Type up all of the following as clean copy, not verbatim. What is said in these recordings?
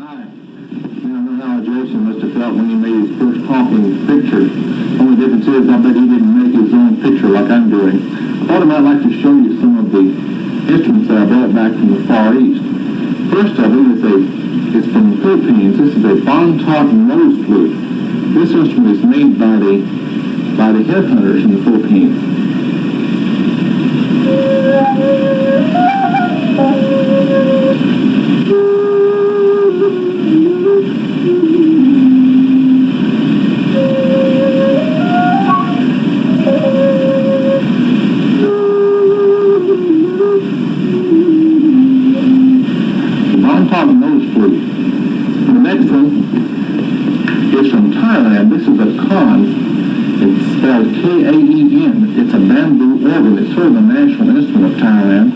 Hi. Now, I know how Jason must have felt when he made his first talking picture. Only difference is, I bet he didn't make his own picture like I'm doing. I thought I might like to show you some of the instruments that I brought back from the Far East. First of them it's from the Philippines. This is a Bontoc nose flute. This instrument is made by the headhunters in the Philippines. Nose flute. The next one is from Thailand. This is a Khan. It's spelled K-A-E-N. It's a bamboo organ. It's sort of the national instrument of Thailand.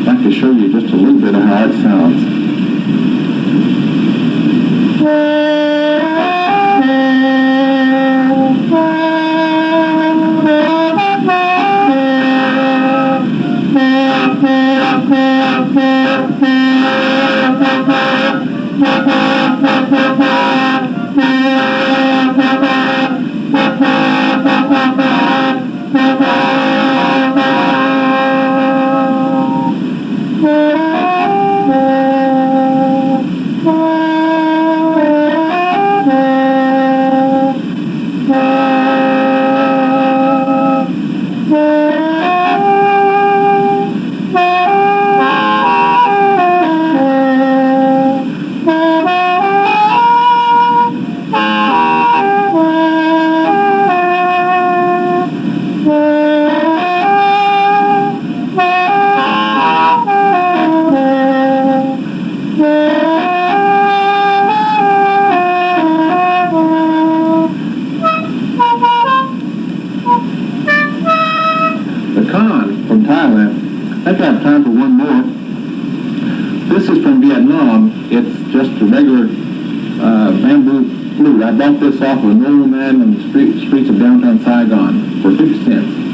I'd like to show you just a little bit of how it sounds. From Thailand. I think I have time for one more. This is from Vietnam. It's just a regular bamboo flute. I bought this off of an old man on the streets of downtown Saigon for 50 cents.